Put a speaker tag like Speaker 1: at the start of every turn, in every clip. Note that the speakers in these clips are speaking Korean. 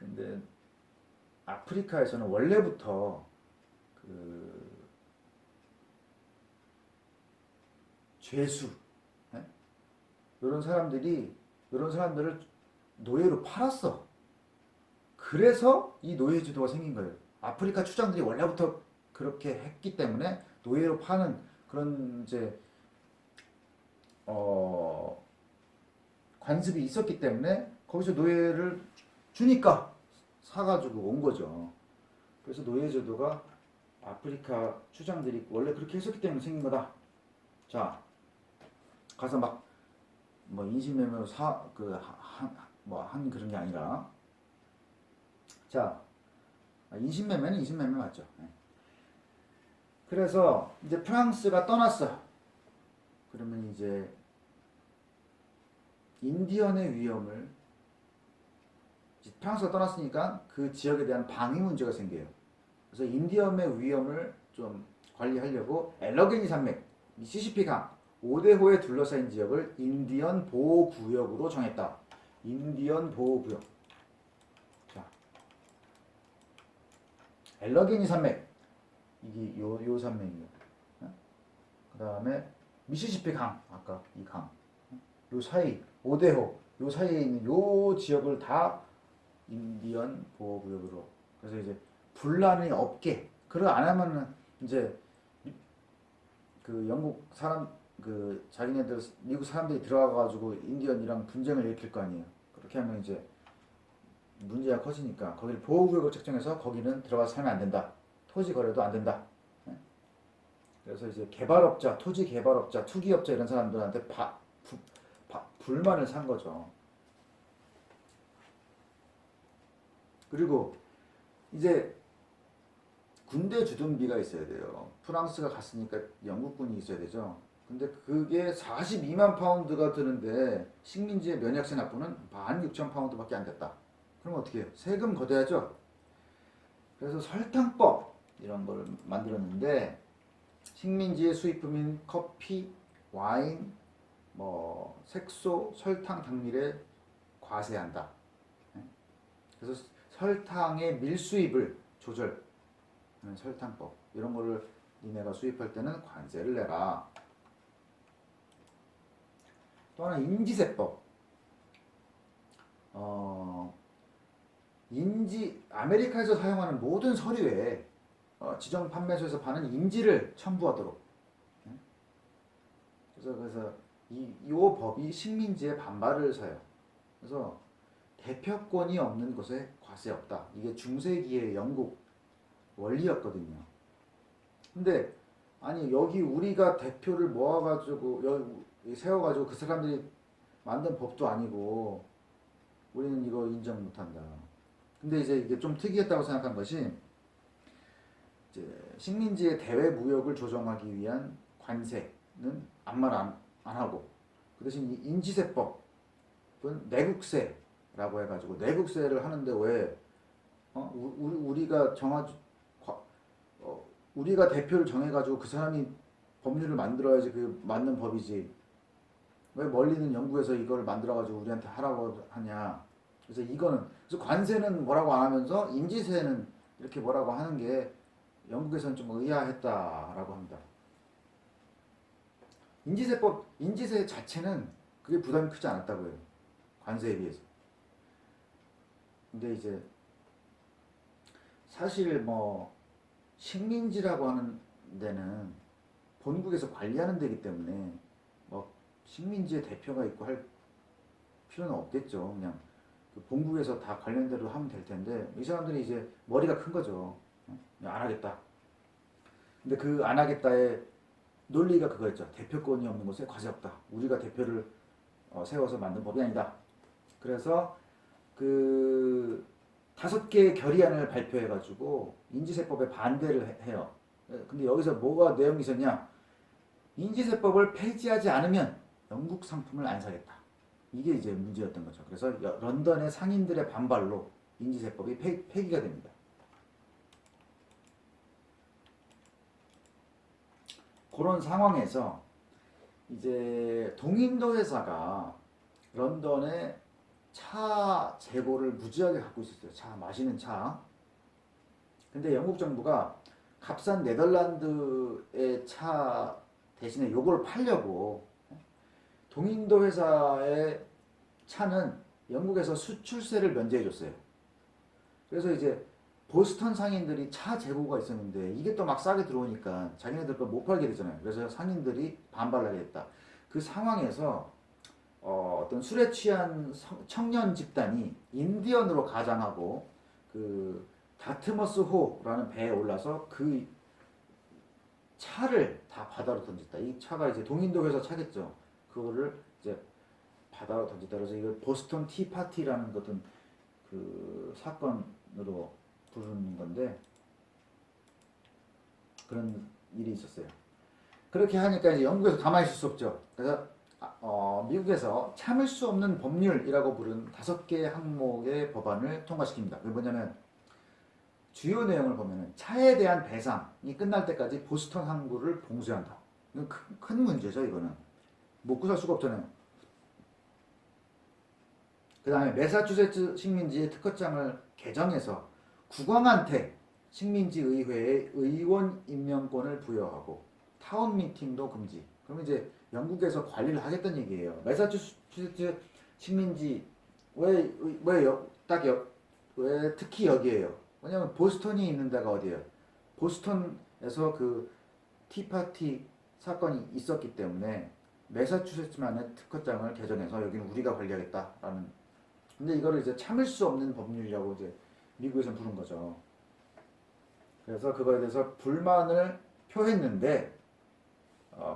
Speaker 1: 근데 아프리카에서는 원래부터 그 죄수, 예? 이런 사람들을 노예로 팔았어. 그래서 이 노예제도가 생긴 거예요. 아프리카 추장들이 원래부터 그렇게 했기 때문에 노예로 파는 그런 이제 어, 관습이 있었기 때문에 거기서 노예를 주니까 사가지고 온 거죠. 그래서 노예제도가 아프리카 추장들이 원래 그렇게 했었기 때문에 생긴 거다. 자, 가서 막 뭐 인신매매로 한 그런 게 아니라, 자, 인신매매는 인신매매 맞죠. 네. 그래서 이제 프랑스가 떠났어. 그러면 이제 인디언의 위험을, 프랑스가 떠났으니까 그 지역에 대한 방위 문제가 생겨요. 그래서 인디언의 위험을 좀 관리하려고 엘러게니 산맥, 미시시피 강, 오대호에 둘러싸인 지역을 인디언 보호구역으로 정했다. 인디언 보호구역. 자, 엘러게니 산맥, 이게 요 산맥이요. 그 다음에 미시시피 강, 아까 이 강, 요 사이, 오대호, 요 사이에 있는 요 지역을 다 인디언 보호구역으로. 그래서 이제 분란이 없게. 그걸 안 하면은 이제 그 영국 사람, 그 자기네들 미국 사람들이 들어가가지고 인디언이랑 분쟁을 일으킬 거 아니에요. 그렇게 하면 이제 문제가 커지니까 거기를 보호구역을 책정해서 거기는 들어가서 살면 안 된다. 토지 거래도 안 된다. 예? 그래서 이제 개발업자, 토지 개발업자, 투기업자 이런 사람들한테 불만을 산 거죠. 그리고 이제 군대 주둔비가 있어야 돼요. 프랑스가 갔으니까 영국군이 있어야 되죠. 근데 그게 42만 파운드가 드는데 식민지의 면역세 납부는 16,000파운드밖에 안 됐다. 그럼 어떻게 해요? 세금 걷어야죠. 그래서 설탕법 이런 걸 만들었는데 식민지의 수입품인 커피, 와인, 뭐 색소, 설탕, 당밀에 과세한다. 그래서 설탕의 밀수입을 조절하는 설탕법 이런 거를 니네가 수입할 때는 관세를 내라. 또 하나 인지세법. 아메리카에서 사용하는 모든 서류에 지정 판매소에서 파는 인지를 첨부하도록. 그래서 이 법이 식민지의 반발을 사요. 그래서 대표권이 없는 곳에 과세 없다. 이게 중세기의 영국 원리였거든요. 근데 아니 여기 우리가 대표를 모아가지고 여기 세워가지고 그 사람들이 만든 법도 아니고 우리는 이거 인정 못한다. 근데 이제 이게 좀 특이했다고 생각한 것이 이제 식민지의 대외 무역을 조정하기 위한 관세는 아무 말 안 하고 그 대신 인지세법은 내국세라고 해가지고 내국세를 하는데 왜 우리가 우리가 대표를 정해가지고 그 사람이 법률을 만들어야지 그 맞는 법이지. 왜 멀리는 영국에서 이걸 만들어가지고 우리한테 하라고 하냐. 그래서 관세는 뭐라고 안 하면서 인지세는 이렇게 뭐라고 하는 게 영국에서는 좀 의아했다라고 합니다. 인지세 자체는 그게 부담이 크지 않았다고 해요. 관세에 비해서. 근데 이제 사실 뭐 식민지라고 하는 데는 본국에서 관리하는 데이기 때문에 뭐 식민지의 대표가 있고 할 필요는 없겠죠. 그냥 그 본국에서 다 관련대로 하면 될 텐데 이 사람들이 이제 머리가 큰 거죠. 안 하겠다. 근데 그 안 하겠다의 논리가 그거였죠. 대표권이 없는 곳에 과세 없다. 우리가 대표를 세워서 만든 법이 아니다. 그래서 그 5개의 결의안을 발표해가지고 인지세법에 반대를 해요. 근데 여기서 뭐가 내용이 있었냐? 인지세법을 폐지하지 않으면 영국 상품을 안 사겠다. 이게 이제 문제였던 거죠. 그래서 런던의 상인들의 반발로 인지세법이 폐기가 됩니다. 그런 상황에서 이제 동인도 회사가 런던에 차 재고를 무지하게 갖고 있었어요. 차, 마시는 차. 근데 영국 정부가 값싼 네덜란드의 차 대신에 요걸 팔려고 동인도 회사의 차는 영국에서 수출세를 면제해 줬어요. 그래서 이제 보스턴 상인들이 차 재고가 있었는데 이게 또 막 싸게 들어오니까 자기네들 거 못 팔게 되잖아요. 그래서 상인들이 반발하게 됐다. 그 상황에서 어떤 술에 취한 청년 집단이 인디언으로 가장하고 그 다트머스 호라는 배에 올라서 그 차를 다 바다로 던졌다. 이 차가 이제 동인도 회사 차겠죠. 그거를 이제 바다로 던졌다. 그래서 이걸 보스턴 티 파티라는 어떤 그 사건으로 부르는 건데 그런 일이 있었어요. 그렇게 하니까 이제 영국에서 가만히 있을 수 없죠. 그래서 미국에서 참을 수 없는 법률이라고 부른 5개 항목의 법안을 통과시킵니다. 그게 뭐냐면 주요 내용을 보면은 차에 대한 배상이 끝날 때까지 보스턴 항구를 봉쇄한다. 이건 큰 문제죠, 이거는. 먹고 살 수가 없잖아요. 그 다음에 매사추세츠 식민지의 특허장을 개정해서 국왕한테 식민지 의회의 의원 임명권을 부여하고 타운 미팅도 금지. 그러면 이제 영국에서 관리를 하겠다는 얘기예요. 매사추세츠 식민지 왜 특히 여기에요? 왜냐면 보스턴이 있는 데가 어디예요? 보스턴에서 그 티파티 사건이 있었기 때문에 매사추세츠만의 특허장을 개정해서 여기는 우리가 관리하겠다라는. 근데 이거를 이제 참을 수 없는 법률이라고 이제 미국에서 부른 거죠. 그래서 그거에 대해서 불만을 표했는데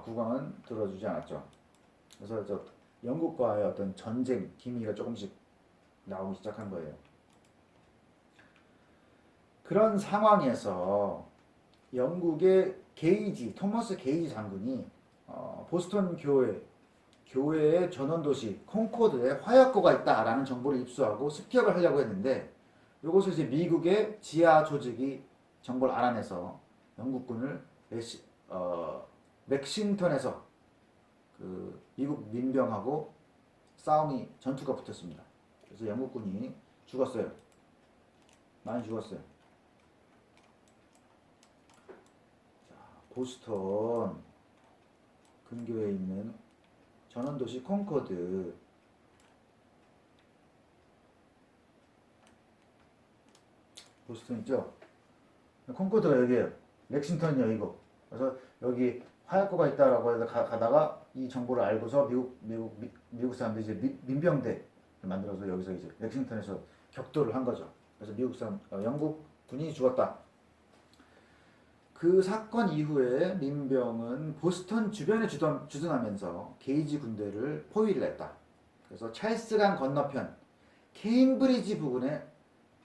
Speaker 1: 국왕은 들어주지 않았죠. 그래서 영국과의 어떤 전쟁 기미가 조금씩 나오기 시작한 거예요. 그런 상황에서 영국의 토머스 게이지 장군이 보스턴 교회의 전원도시 콩코드에 화약고가 있다라는 정보를 입수하고 습격을 하려고 했는데 이것을 이제 미국의 지하 조직이 정보를 알아내서 영국군을 렉싱턴에서 그 미국 민병하고 전투가 붙었습니다. 그래서 영국군이 죽었어요. 많이 죽었어요. 자, 보스턴 근교에 있는 전원도시 콩코드. 보스턴 있죠? 콩코드가 여기에요. 렉싱턴이 여기고. 그래서 여기 화약고가 있다라고 해서 가다가 이 정보를 알고서 미국 사람들이 이제 민병대 만들어서 여기서 이제 렉싱턴에서 격돌을 한 거죠. 그래서 영국 군인이 죽었다. 그 사건 이후에 민병은 보스턴 주변에 주둔하면서 게이지 군대를 포위를 했다. 그래서 찰스강 건너편 케임브리지 부근의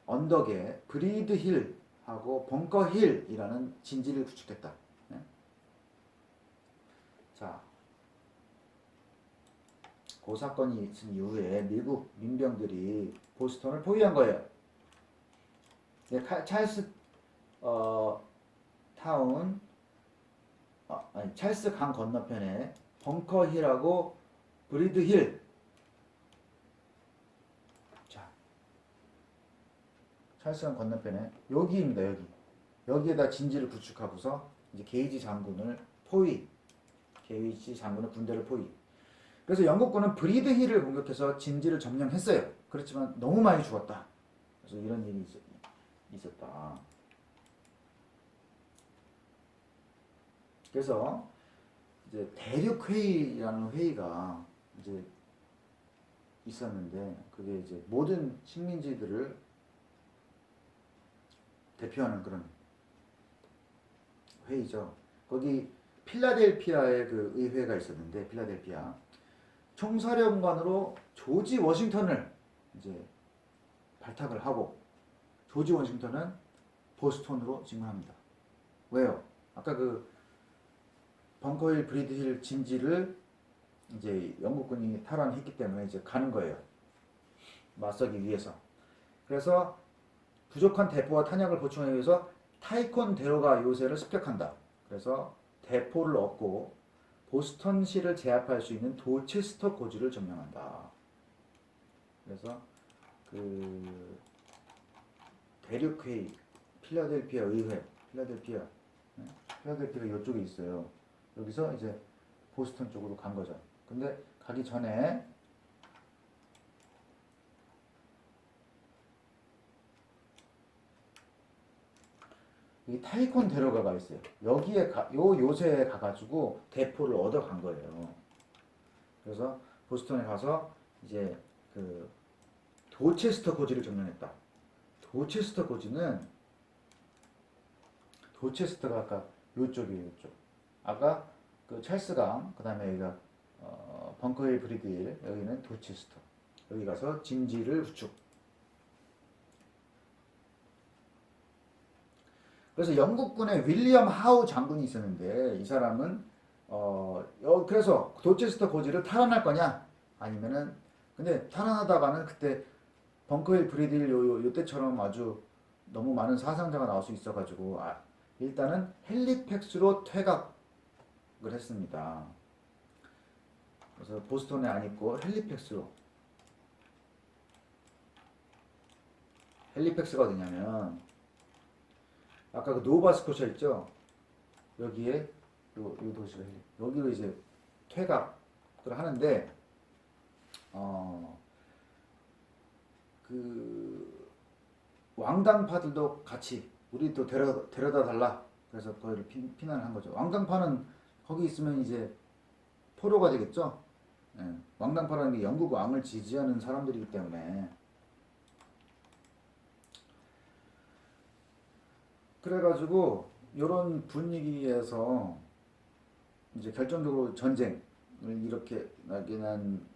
Speaker 1: 언덕에 브리드 힐하고 벙커 힐이라는 진지를 구축했다. 네? 자, 그 사건이 있은 이후에 미국 민병들이 보스턴을 포위한 거예요. 네, 찰스 타운 찰스 강 건너편에 벙커 힐하고 브리드 힐. 자, 찰스 강 건너편에 여기입니다. 여기에다 진지를 구축하고서 이제 게이지 장군의 군대를 포위. 그래서 영국군은 브리드 힐을 공격해서 진지를 점령했어요. 그렇지만 너무 많이 죽었다. 그래서 이런 일이 있었다. 그래서 이제 대륙회의라는 회의가 이제 있었는데 그게 이제 모든 식민지들을 대표하는 그런 회의죠. 거기 필라델피아에 그 의회가 있었는데 필라델피아 총사령관으로 조지 워싱턴을 이제 발탁을 하고 조지 워싱턴은 보스턴으로 진군합니다. 왜요? 아까 그 벙커힐 브리드힐 진지를 이제 영국군이 탈환했기 때문에 이제 가는 거예요. 맞서기 위해서. 그래서 부족한 대포와 탄약을 보충하기 위해서 타이콘 데로가 요새를 습격한다. 그래서 대포를 얻고 보스턴시를 제압할 수 있는 도체스터 고지를 점령한다. 그래서 그 대륙회의, 필라델피아 의회, 필라델피아, 네? 필라델피아가 이쪽에 있어요. 여기서 이제 보스턴 쪽으로 간 거죠. 근데 가기 전에 이 타이콘 데로가가 있어요. 여기에 요 요새에 가가지고 대포를 얻어 간 거예요. 그래서 보스턴에 가서 이제 그 도체스터 고지를 점령했다. 도체스터가 아까 요쪽이에요, 요쪽. 아까 그 찰스강, 그 다음에 여기가 벙커힐 브리드힐, 여기는 도체스터. 여기 가서 진지를 구축. 그래서 영국군에 윌리엄 하우 장군이 있었는데 이 사람은 그래서 도체스터 고지를 탈환할 거냐? 아니면은 근데 탈환하다가는 그때 벙커힐 브리드힐 요때처럼 아주 너무 많은 사상자가 나올 수 있어가지고 일단은 헬리팩스로 퇴각을 했습니다. 그래서 보스턴에 안 있고 헬리팩스가 어디냐면 아까 그 노바스코샤 있죠? 여기에 요 도시가 여기로 이제 퇴각을 하는데 그 왕당파들도 같이 우리 또 데려다 달라. 그래서 거기를 피난을 한 거죠. 왕당파는 거기 있으면 이제 포로가 되겠죠. 예, 왕당파라는 게 영국 왕을 지지하는 사람들이기 때문에 그래가지고 이런 분위기에서 이제 결정적으로 전쟁을 이렇게 나게 난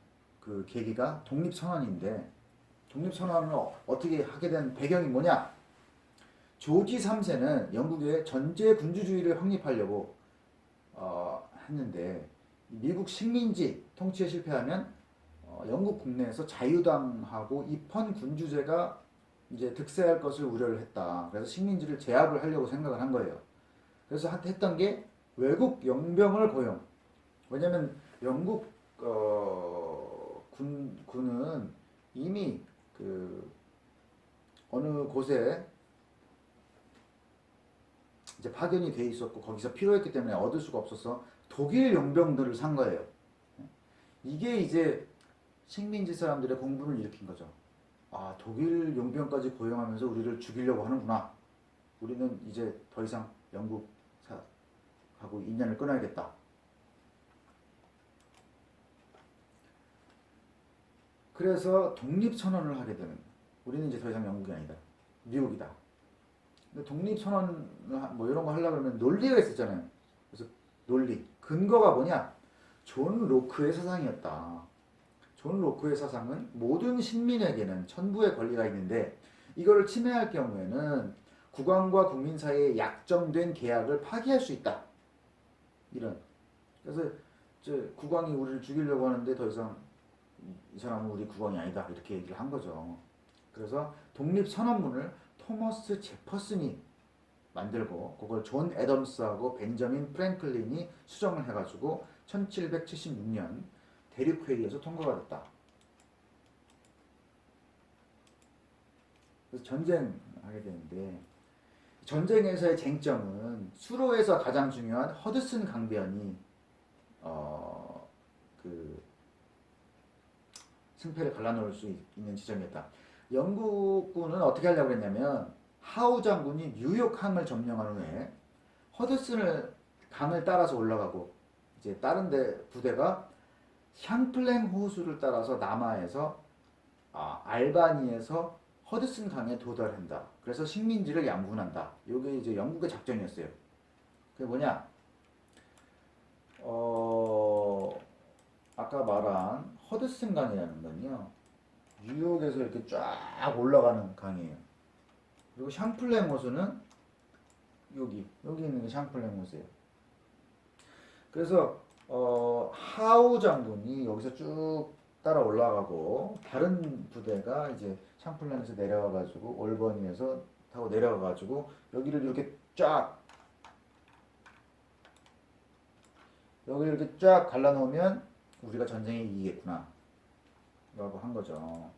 Speaker 1: 그 계기가 독립선언인데 독립선언을 어떻게 하게 된 배경이 뭐냐? 조지 3세는 영국의 전제 군주주의를 확립하려고 했는데 미국 식민지 통치에 실패하면 영국 국내에서 자유당하고 입헌 군주제가 이제 득세할 것을 우려를 했다. 그래서 식민지를 제압을 하려고 생각을 한 거예요. 그래서 했던 게 외국 용병을 고용. 왜냐면 영국 군은 이미 그 어느 곳에 이제 파견이 돼 있었고 거기서 필요했기 때문에 얻을 수가 없어서 독일 용병들을 산 거예요. 이게 이제 식민지 사람들의 공분을 일으킨 거죠. 아, 독일 용병까지 고용하면서 우리를 죽이려고 하는구나. 우리는 이제 더 이상 영국하고 인연을 끊어야겠다. 그래서 독립선언을 하게 되는, 우리는 이제 더 이상 영국이 아니다. 미국이다. 근데 독립선언 뭐 이런 거 하려고 그러면 논리가 있었잖아요. 그래서 논리. 근거가 뭐냐? 존 로크의 사상이었다. 존 로크의 사상은 모든 식민에게는 천부의 권리가 있는데 이거를 침해할 경우에는 국왕과 국민 사이에 약정된 계약을 파기할 수 있다. 이런. 그래서 이제 국왕이 우리를 죽이려고 하는데 더 이상 이 사람은 우리 국왕이 아니다. 이렇게 얘기를 한 거죠. 그래서 독립선언문을 토머스 제퍼슨이 만들고 그걸 존 애덤스하고 벤저민 프랭클린이 수정을 해가지고 1776년 대륙회의에서 통과가 됐다. 그래서 전쟁하게 되는데 전쟁에서의 쟁점은 수로에서 가장 중요한 허드슨 강변이 그 승패를 갈라놓을 수 있는 지점이었다. 영국군은 어떻게 하려고 했냐면 하우 장군이 뉴욕항을 점령한 후에 허드슨을 강을 따라서 올라가고 이제 다른 데 부대가 샹플랭 호수를 따라서 남하에서 알바니에서 허드슨 강에 도달한다. 그래서 식민지를 양분한다. 이게 이제 영국의 작전이었어요. 그게 뭐냐? 아까 말한 허드슨 강이라는 건요. 뉴욕에서 이렇게 쫙 올라가는 강이에요. 그리고 샹플랭 호수는 여기 있는 게 샹플랭 호수예요. 그래서 하우 장군이 여기서 쭉 따라 올라가고 다른 부대가 이제 샹플랭에서 내려와가지고 올버니에서 타고 내려와가지고 여기를 이렇게 쫙 갈라놓으면 우리가 전쟁에 이기겠구나 라고 한 거죠.